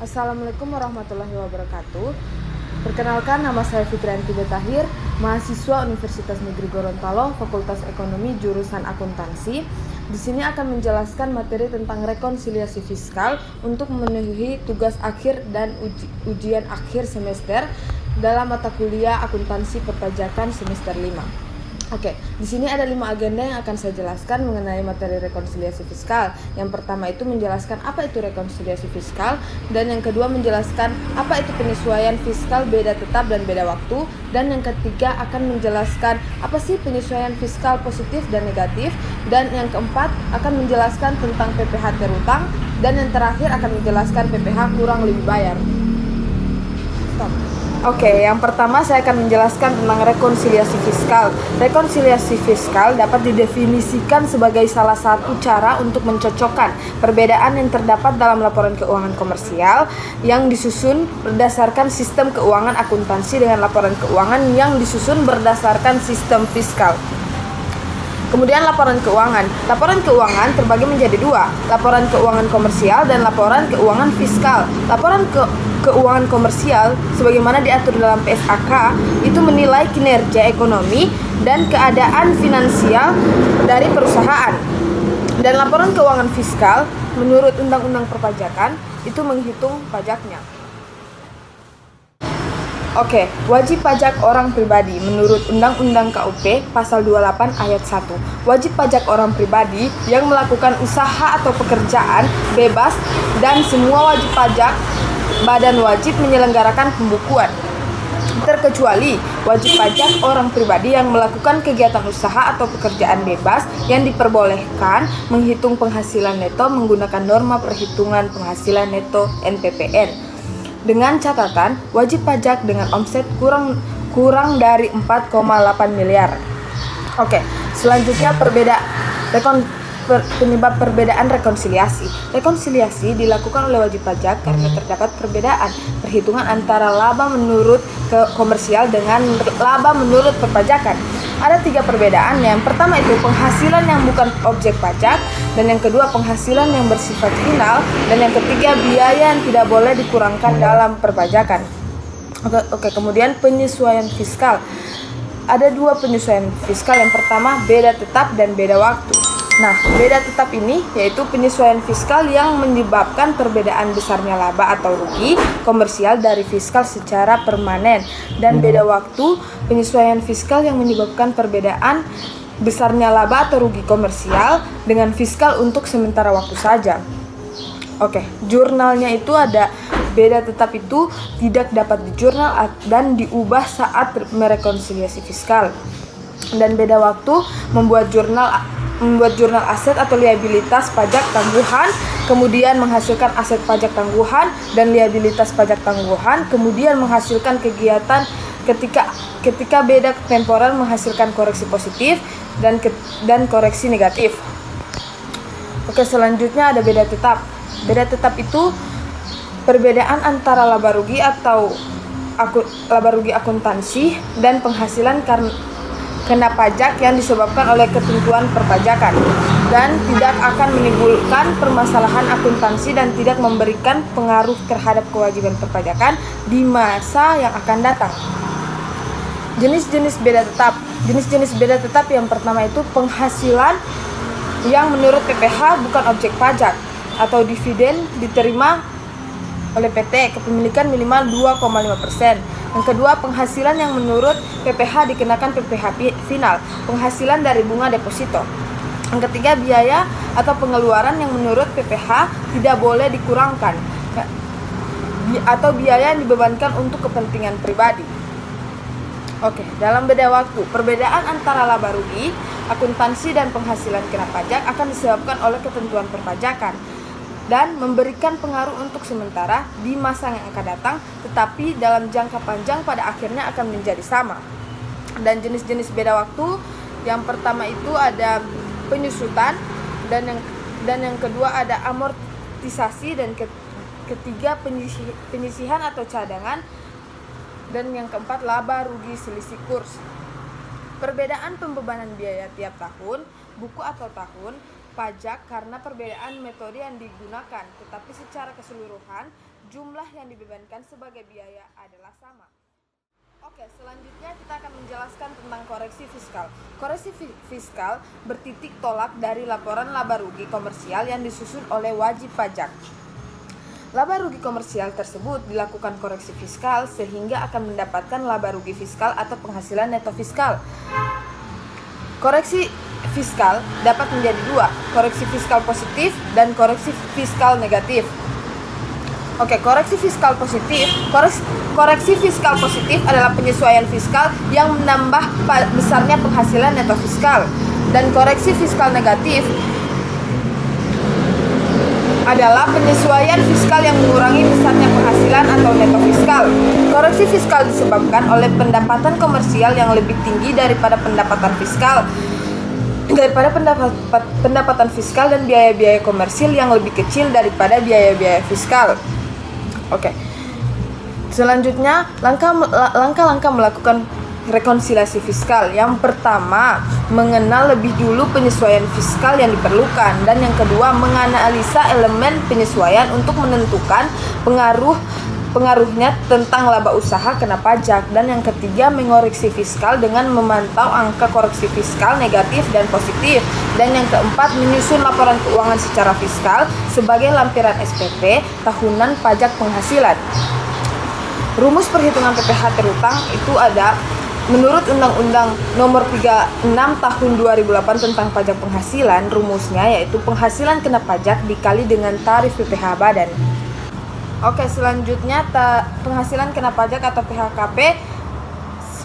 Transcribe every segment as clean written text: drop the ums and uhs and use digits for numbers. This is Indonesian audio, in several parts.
Assalamualaikum warahmatullahi wabarakatuh. Perkenalkan, nama saya Fitrianti Betahir, mahasiswa Universitas Negeri Gorontalo, Fakultas Ekonomi jurusan Akuntansi. Di sini akan menjelaskan materi tentang rekonsiliasi fiskal untuk memenuhi tugas akhir dan ujian akhir semester dalam mata kuliah Akuntansi Perpajakan semester 5. Oke, di sini ada 5 agenda yang akan saya jelaskan mengenai materi rekonsiliasi fiskal. Yang pertama itu menjelaskan apa itu rekonsiliasi fiskal, dan yang kedua menjelaskan apa itu penyesuaian fiskal beda tetap dan beda waktu, dan yang ketiga akan menjelaskan apa sih penyesuaian fiskal positif dan negatif, dan yang keempat akan menjelaskan tentang PPh terutang, dan yang terakhir akan menjelaskan PPh kurang lebih bayar. Stop. Oke, yang pertama saya akan menjelaskan tentang rekonsiliasi fiskal. Rekonsiliasi fiskal dapat didefinisikan sebagai salah satu cara untuk mencocokkan perbedaan yang terdapat dalam laporan keuangan komersial yang disusun berdasarkan sistem keuangan akuntansi dengan laporan keuangan yang disusun berdasarkan sistem fiskal. Kemudian laporan keuangan. Laporan keuangan terbagi menjadi dua, laporan keuangan komersial dan laporan keuangan fiskal. Laporan keuangan komersial sebagaimana diatur dalam PSAK itu menilai kinerja ekonomi dan keadaan finansial dari perusahaan. Dan laporan keuangan fiskal menurut Undang-Undang Perpajakan itu menghitung pajaknya. Oke, wajib pajak orang pribadi menurut Undang-Undang KUP Pasal 28 Ayat 1. Wajib pajak orang pribadi yang melakukan usaha atau pekerjaan bebas dan semua wajib pajak badan wajib menyelenggarakan pembukuan, terkecuali wajib pajak orang pribadi yang melakukan kegiatan usaha atau pekerjaan bebas yang diperbolehkan menghitung penghasilan neto menggunakan norma perhitungan penghasilan neto NPPN. Dengan catatan wajib pajak dengan omset kurang dari 4,8 miliar. Oke, selanjutnya penyebab perbedaan rekonsiliasi. Rekonsiliasi dilakukan oleh wajib pajak karena terdapat perbedaan perhitungan antara laba menurut komersial dengan laba menurut perpajakan. Ada 3 perbedaan. Yang pertama itu penghasilan yang bukan objek pajak, dan yang kedua penghasilan yang bersifat final, dan yang ketiga biaya yang tidak boleh dikurangkan dalam perpajakan. Oke, kemudian penyesuaian fiskal. Ada 2 penyesuaian fiskal. Yang pertama beda tetap dan beda waktu. Nah, beda tetap ini yaitu penyesuaian fiskal yang menyebabkan perbedaan besarnya laba atau rugi komersial dari fiskal secara permanen, dan beda waktu penyesuaian fiskal yang menyebabkan perbedaan besarnya laba atau rugi komersial dengan fiskal untuk sementara waktu saja. Oke, jurnalnya itu ada beda tetap itu tidak dapat dijurnal dan diubah saat merekonsiliasi fiskal, dan beda waktu membuat jurnal aset atau liabilitas pajak tangguhan, kemudian menghasilkan aset pajak tangguhan dan liabilitas pajak tangguhan, kemudian menghasilkan kegiatan ketika beda temporer menghasilkan koreksi positif dan koreksi negatif. Oke, selanjutnya ada beda tetap. Beda tetap itu perbedaan antara laba rugi atau laba rugi akuntansi dan penghasilan kena pajak yang disebabkan oleh ketentuan perpajakan, dan tidak akan menimbulkan permasalahan akuntansi dan tidak memberikan pengaruh terhadap kewajiban perpajakan di masa yang akan datang. Jenis-jenis beda tetap. Jenis-jenis beda tetap yang pertama itu penghasilan yang menurut PPh bukan objek pajak atau dividen diterima oleh PT kepemilikan minimal 2,5%. Yang kedua, penghasilan yang menurut PPh dikenakan PPh final, penghasilan dari bunga deposito. Yang ketiga, biaya atau pengeluaran yang menurut PPh tidak boleh dikurangkan atau biaya yang dibebankan untuk kepentingan pribadi. Oke, dalam beda waktu, perbedaan antara laba rugi, akuntansi dan penghasilan kena pajak akan disebabkan oleh ketentuan perpajakan dan memberikan pengaruh untuk sementara di masa yang akan datang, tetapi dalam jangka panjang pada akhirnya akan menjadi sama. Dan jenis-jenis beda waktu, yang pertama itu ada penyusutan, dan yang kedua ada amortisasi, dan ketiga penyisihan atau cadangan, dan yang keempat laba rugi selisih kurs. Perbedaan pembebanan biaya tiap tahun, buku atau tahun, pajak karena perbedaan metode yang digunakan, tetapi secara keseluruhan jumlah yang dibebankan sebagai biaya adalah sama. Oke, selanjutnya kita akan menjelaskan tentang koreksi fiskal. Koreksi fiskal bertitik tolak dari laporan laba rugi komersial yang disusun oleh wajib pajak. Laba rugi komersial tersebut dilakukan koreksi fiskal sehingga akan mendapatkan laba rugi fiskal atau penghasilan neto fiskal. Koreksi fiskal dapat menjadi dua, koreksi fiskal positif dan koreksi fiskal negatif. Oke, koreksi fiskal positif. Koreksi fiskal positif adalah penyesuaian fiskal yang menambah besarnya penghasilan neto fiskal. Dan koreksi fiskal negatif adalah penyesuaian fiskal yang mengurangi besarnya penghasilan atau neto fiskal. Koreksi fiskal disebabkan oleh pendapatan komersial yang lebih tinggi daripada pendapatan fiskal dan biaya-biaya komersil yang lebih kecil daripada biaya-biaya fiskal. Oke. Selanjutnya, langkah-langkah melakukan rekonsiliasi fiskal. Yang pertama, mengenal lebih dulu penyesuaian fiskal yang diperlukan, dan yang kedua, menganalisa elemen penyesuaian untuk menentukan pengaruhnya tentang laba usaha kena pajak, dan yang ketiga, mengoreksi fiskal dengan memantau angka koreksi fiskal negatif dan positif, dan yang keempat, menyusun laporan keuangan secara fiskal sebagai lampiran SPP tahunan pajak penghasilan. Rumus perhitungan PPh terutang itu ada menurut Undang-Undang Nomor 36 Tahun 2008 tentang pajak penghasilan. Rumusnya yaitu penghasilan kena pajak dikali dengan tarif PPh badan. Oke, selanjutnya penghasilan kena pajak atau PHKP.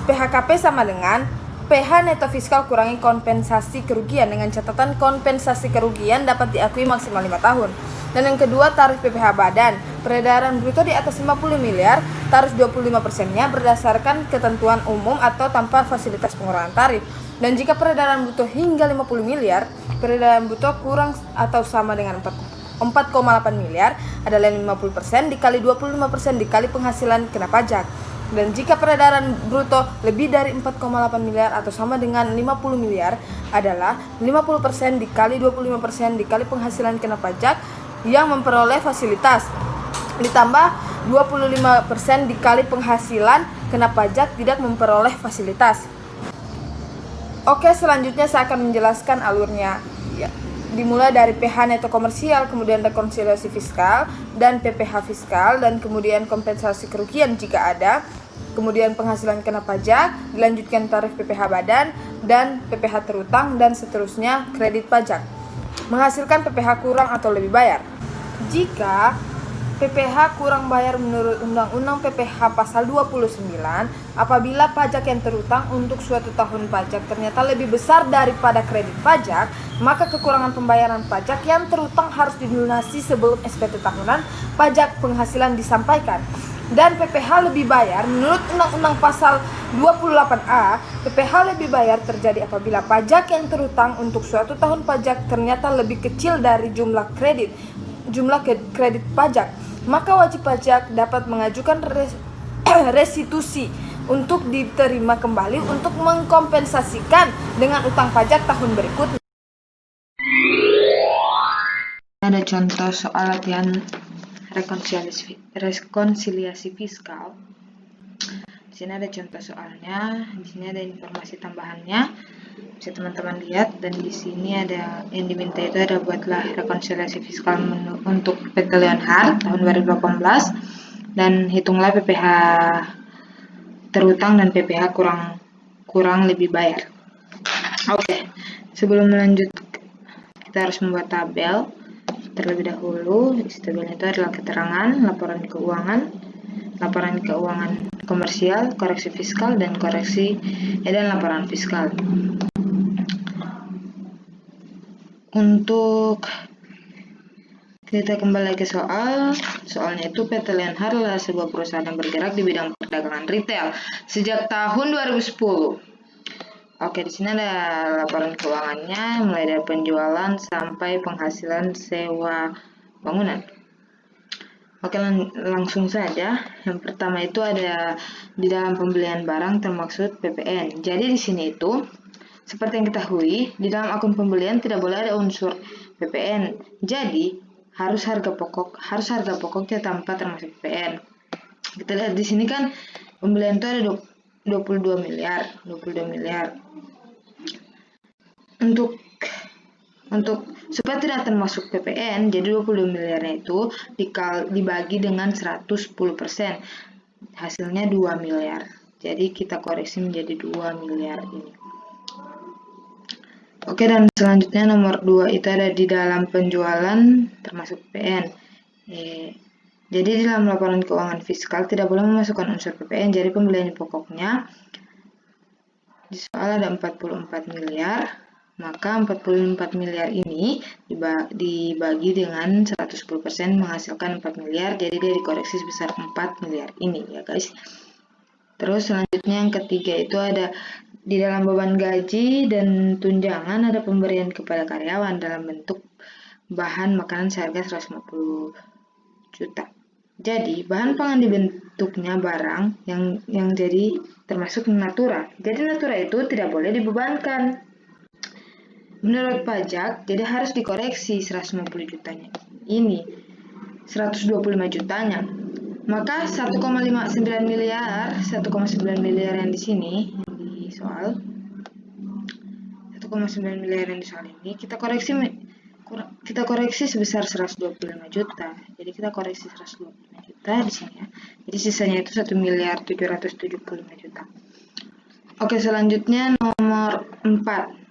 PHKP sama dengan PH neto fiskal kurangi kompensasi kerugian, dengan catatan kompensasi kerugian dapat diakui maksimal 5 tahun. Dan yang kedua, tarif PPh badan. Peredaran bruto di atas 50 miliar, tarif 25%-nya berdasarkan ketentuan umum atau tanpa fasilitas pengurangan tarif. Dan jika peredaran bruto hingga 50 miliar, peredaran bruto kurang atau sama dengan 4,8 miliar adalah 50% dikali 25% dikali penghasilan kena pajak. Dan jika peredaran bruto lebih dari 4,8 miliar atau sama dengan 50 miliar adalah 50% dikali 25% dikali penghasilan kena pajak yang memperoleh fasilitas, ditambah 25% dikali penghasilan kena pajak tidak memperoleh fasilitas. Oke, selanjutnya saya akan menjelaskan alurnya. Ya, dimulai dari PH neto komersial, kemudian rekonsiliasi fiskal, dan PPh fiskal, dan kemudian kompensasi kerugian jika ada, kemudian penghasilan kena pajak, dilanjutkan tarif PPh badan, dan PPh terutang, dan seterusnya kredit pajak. Menghasilkan PPh kurang atau lebih bayar. Jika PPh kurang bayar menurut Undang-Undang PPh pasal 29, apabila pajak yang terutang untuk suatu tahun pajak ternyata lebih besar daripada kredit pajak, maka kekurangan pembayaran pajak yang terutang harus dilunasi sebelum SPT tahunan pajak penghasilan disampaikan. Dan PPh lebih bayar menurut Undang-Undang pasal 28A, PPh lebih bayar terjadi apabila pajak yang terutang untuk suatu tahun pajak ternyata lebih kecil dari jumlah kredit pajak. Maka wajib pajak dapat mengajukan restitusi untuk diterima kembali untuk mengkompensasikan dengan utang pajak tahun berikutnya. Ada contoh soal latihan rekonsiliasi fiskal. Di sini ada contoh soalnya, di sini ada informasi tambahannya. Bisa teman-teman lihat, dan di sini ada yang diminta itu ada buatlah rekonsiliasi fiskal untuk PT Leonhard tahun 2018 dan hitunglah PPh terutang dan PPh kurang lebih bayar. Oke, sebelum lanjut kita harus membuat tabel terlebih dahulu. Tabelnya itu adalah keterangan, laporan keuangan komersial, koreksi fiskal, dan laporan fiskal. Untuk kita kembali ke soalnya itu PT Leonhard adalah sebuah perusahaan yang bergerak di bidang perdagangan retail sejak tahun 2010. Oke, di sini ada laporan keuangannya mulai dari penjualan sampai penghasilan sewa bangunan. Oke, langsung saja. Yang pertama itu ada di dalam pembelian barang termaksud PPN. Jadi di sini itu seperti yang kita ketahui, di dalam akun pembelian tidak boleh ada unsur PPN. Jadi harus harga pokoknya tanpa termasuk PPN. Kita lihat di sini kan pembelian itu ada 22 miliar. Untuk supaya tidak termasuk PPN, jadi 22 miliarnya itu dibagi dengan 110%. Hasilnya 2 miliar. Jadi kita koreksi menjadi 2 miliar ini. Oke, dan selanjutnya nomor 2 itu ada di dalam penjualan termasuk PPN. Jadi di dalam laporan keuangan fiskal tidak boleh memasukkan unsur PPN. Jadi pembelian pokoknya di soal ada 44 miliar. Maka 44 miliar ini dibagi dengan 110% menghasilkan 4 miliar. Jadi dia dikoreksi sebesar 4 miliar ini ya guys. Terus selanjutnya yang ketiga itu ada di dalam beban gaji dan tunjangan ada pemberian kepada karyawan dalam bentuk bahan makanan seharga 150 juta. Jadi bahan pangan dibentuknya barang yang jadi termasuk natura. Jadi natura itu tidak boleh dibebankan. Menurut pajak, jadi harus dikoreksi 150 jutanya. Ini 125 jutanya. Maka 1,9 miliar yang di sini di soal 1,9 miliar yang di soal ini kita koreksi sebesar 125 juta. Jadi kita koreksi 125 juta di sini ya. Jadi sisanya itu 1 miliar 775 juta. Oke, selanjutnya nomor 4.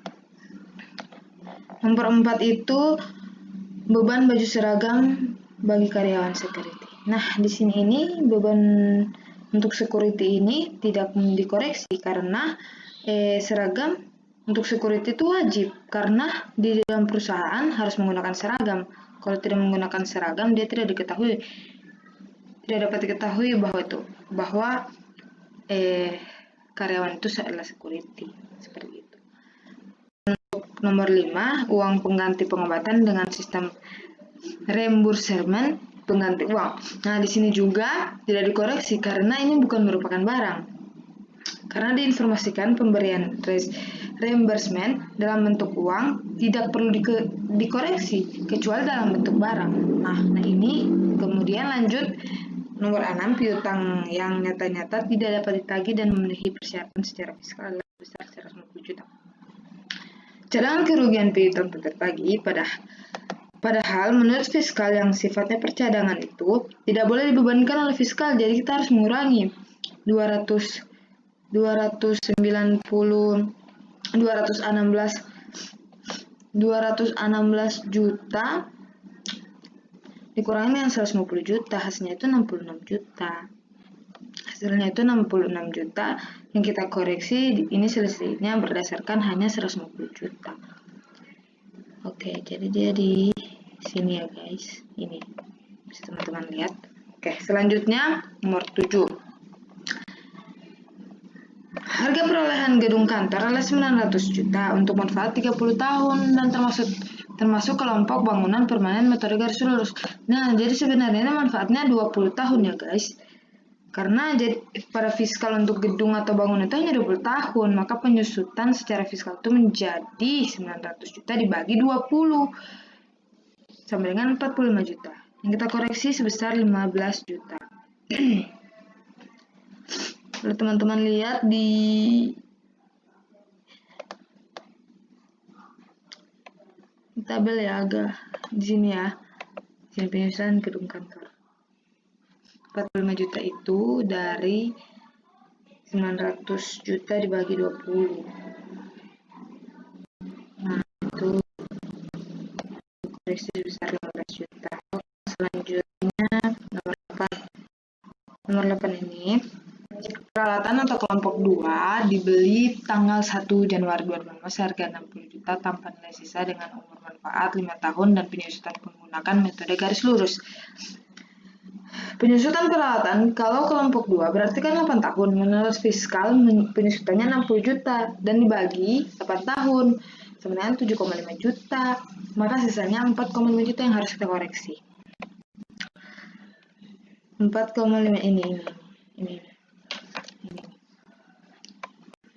Nomor 4 itu beban baju seragam bagi karyawan security. Nah, di sini ini beban untuk security ini tidak dikoreksi karena seragam untuk security itu wajib karena di dalam perusahaan harus menggunakan seragam. Kalau tidak menggunakan seragam dia tidak dapat diketahui bahwa karyawan itu adalah security seperti itu. Nomor 5, uang pengganti pengobatan dengan sistem reimbursement pengganti uang. Nah, di sini juga tidak dikoreksi karena ini bukan merupakan barang. Karena diinformasikan pemberian reimbursement dalam bentuk uang tidak perlu dikoreksi kecuali dalam bentuk barang. Nah, ini kemudian lanjut nomor 6, piutang yang nyata-nyata tidak dapat ditagih dan memenuhi persyaratan secara fiskal adalah sebesar 150 juta. Cadangan kerugian piutang tertagih padahal menurut fiskal yang sifatnya percadangan itu tidak boleh dibebankan oleh fiskal, jadi kita harus mengurangi 216 juta dikurangi dengan 150 juta, hasilnya itu 66 juta. Hasilnya itu 66 juta yang kita koreksi ini selisihnya berdasarkan hanya 150 juta. Oke, jadi dia di sini ya guys. Ini bisa teman-teman lihat. Oke, selanjutnya nomor 7. Harga perolehan gedung kantor adalah 900 juta untuk manfaat 30 tahun dan termasuk kelompok bangunan permanen metode garis lurus. Nah, jadi sebenarnya manfaatnya 20 tahun ya guys. Karena pada fiskal untuk gedung atau bangunan itu hanya 20 tahun, maka penyusutan secara fiskal itu menjadi 900 juta dibagi 20 sama dengan 45 juta. Yang kita koreksi sebesar 15 juta. Kalau teman-teman lihat di tabel ya, agak di sini ya. Sini penyusutan gedung kantor. 45 juta itu dari 900 juta dibagi 20. Nah, itu koreksi sebesar 15 juta. Selanjutnya nomor 8. Nomor 8 ini peralatan atau kelompok 2 dibeli tanggal 1 Januari 2015 harga 60 juta tanpa nilai sisa dengan umur manfaat 5 tahun dan penyusutan menggunakan metode garis lurus. Penyusutan peralatan kalau kelompok 2 berarti kan 8 tahun. Menurut fiskal penyusutannya 60 juta dan dibagi 8 tahun. Sebenarnya 7,5 juta. Maka sisanya 4,5 juta yang harus kita koreksi. 4,5 ini.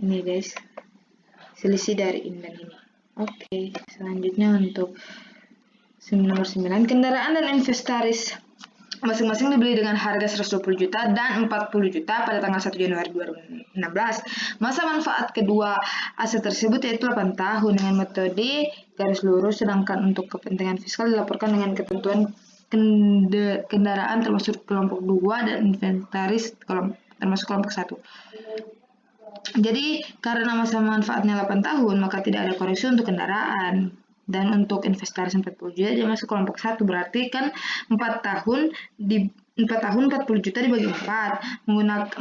Ini guys. Selisih dari ini dan ini. Oke, selanjutnya untuk Nomor 9, kendaraan dan inventaris masing-masing dibeli dengan harga 120 juta dan 40 juta pada tanggal 1 Januari 2016. Masa manfaat kedua aset tersebut yaitu 8 tahun dengan metode garis lurus, sedangkan untuk kepentingan fiskal dilaporkan dengan ketentuan kendaraan termasuk kelompok 2 dan inventaris termasuk kelompok 1. Jadi karena masa manfaatnya 8 tahun maka tidak ada koreksi untuk kendaraan. Dan untuk inventaris 40 juta dia masuk kelompok 1, berarti kan 4 tahun 40 juta dibagi 4.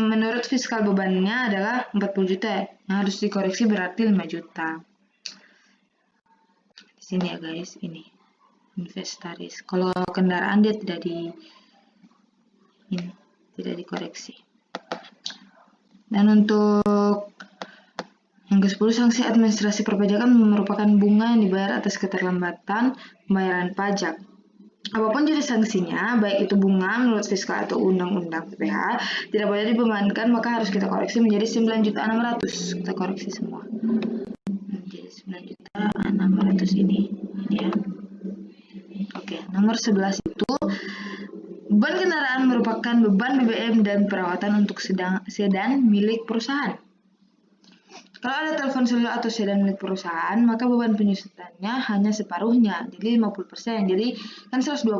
Menurut fiskal bebannya adalah 40 juta. Yang harus dikoreksi berarti 5 juta. Di sini ya guys, ini inventaris. Kalau kendaraan dia tidak dikoreksi. Dan untuk yang ke-10, sanksi administrasi perpajakan merupakan bunga yang dibayar atas keterlambatan pembayaran pajak. Apapun jenis sanksinya, baik itu bunga menurut fiskal atau undang-undang PPh, tidak boleh dibebankan, maka harus kita koreksi menjadi 9.600.000. Kita koreksi semua. Menjadi 9.600.000 ini ya. Oke, nomor 11 itu beban kendaraan merupakan beban BBM dan perawatan untuk sedan milik perusahaan. Kalau ada telepon seluler atau sedan milik perusahaan, maka beban penyusutannya hanya separuhnya, jadi 50%. Jadi kan 128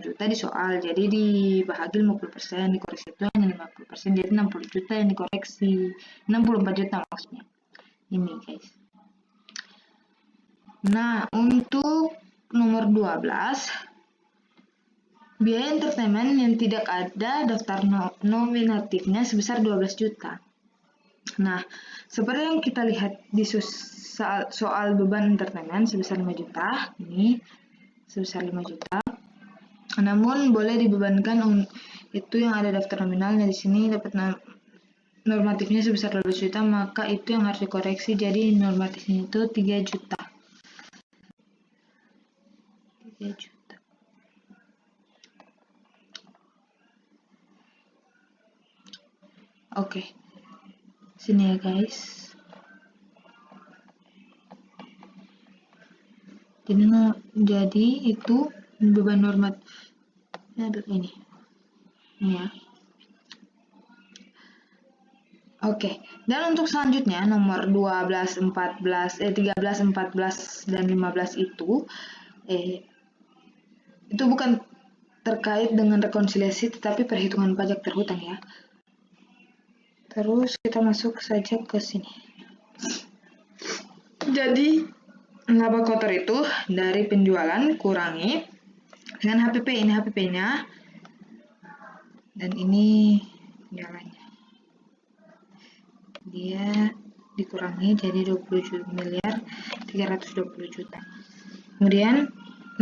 juta di soal, jadi dibahagi 50%, dikoreksi itu hanya 50%, jadi 60 juta yang dikoreksi, 64 juta maksudnya. Ini guys. Nah, untuk nomor 12, biaya entertainment yang tidak ada daftar nominatifnya sebesar 12 juta. Nah, seperti yang kita lihat di soal beban entertainment sebesar 5 juta, ini sebesar 5 juta. Namun boleh dibebankan itu yang ada daftar nominalnya di sini dapat normatifnya sebesar 12 juta, maka itu yang harus dikoreksi, jadi normatifnya itu 3 juta. 3 juta. Oke, sini ya guys. Jadi itu beban normatifnya adalah ini ya. Oke, dan untuk selanjutnya nomor 13, 14, dan 15 itu bukan terkait dengan rekonsiliasi tetapi perhitungan pajak terhutang ya. Terus kita masuk saja ke sini. Jadi laba kotor itu dari penjualan kurangi dengan HPP, ini HPP-nya dan ini penjualannya. Dia dikurangi jadi 20.320 juta. Kemudian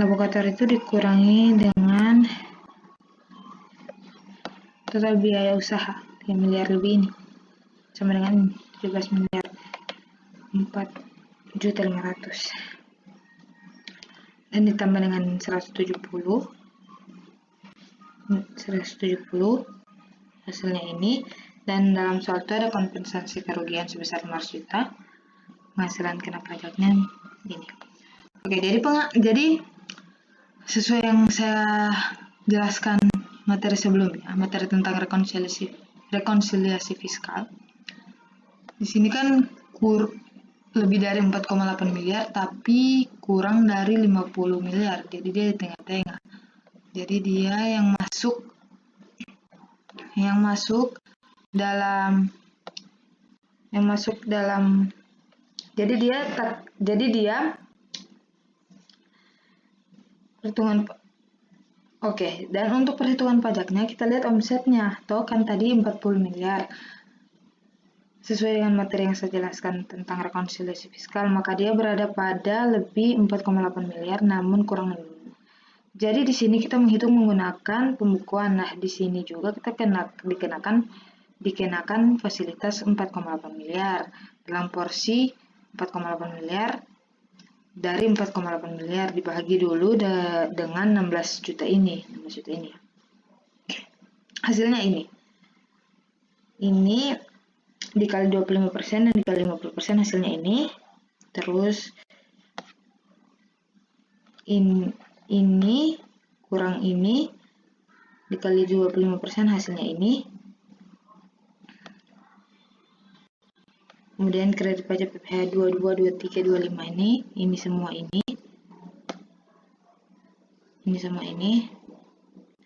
laba kotor itu dikurangi dengan total biaya usaha 3 miliar lebih ini sama dengan 17 miliar 4.500.000 dan ditambah dengan 170 hasilnya ini. Dan dalam soal itu ada kompensasi kerugian sebesar 500 juta, penghasilan kena pajaknya ini. Oke, jadi sesuai yang saya jelaskan materi sebelumnya, materi tentang rekonsiliasi fiskal. Di sini kan lebih dari 4,8 miliar tapi kurang dari 50 miliar, jadi dia di tengah-tengah. Jadi dia yang masuk dalam jadi dia perhitungan. Oke, dan untuk perhitungan pajaknya kita lihat omsetnya, toh kan tadi 40 miliar. Sesuai dengan materi yang saya jelaskan tentang rekonsiliasi fiskal, maka dia berada pada lebih 4,8 miliar namun kurang. Jadi di sini kita menghitung menggunakan pembukuan. Nah, di sini juga kita dikenakan fasilitas 4,8 miliar dalam porsi 4,8 miliar. Dari 4,8 miliar dibagi dulu dengan 16 juta ini. Hasilnya ini dikali 25% dan dikali 50% hasilnya ini. Terus ini kurang ini dikali 25% hasilnya ini. Kemudian kredit pajak PPh 22, 23, 25 ini semua ini sama ini.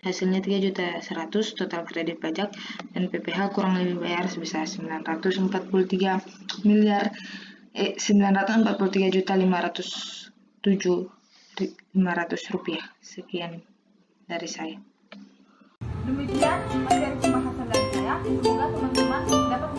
Hasilnya 3.100.000 total kredit pajak dan PPh kurang lebih bayar sebesar 943.507.500 rupiah. Sekian dari saya. Demikian materi pembahasan dari saya. Semoga teman-teman dapat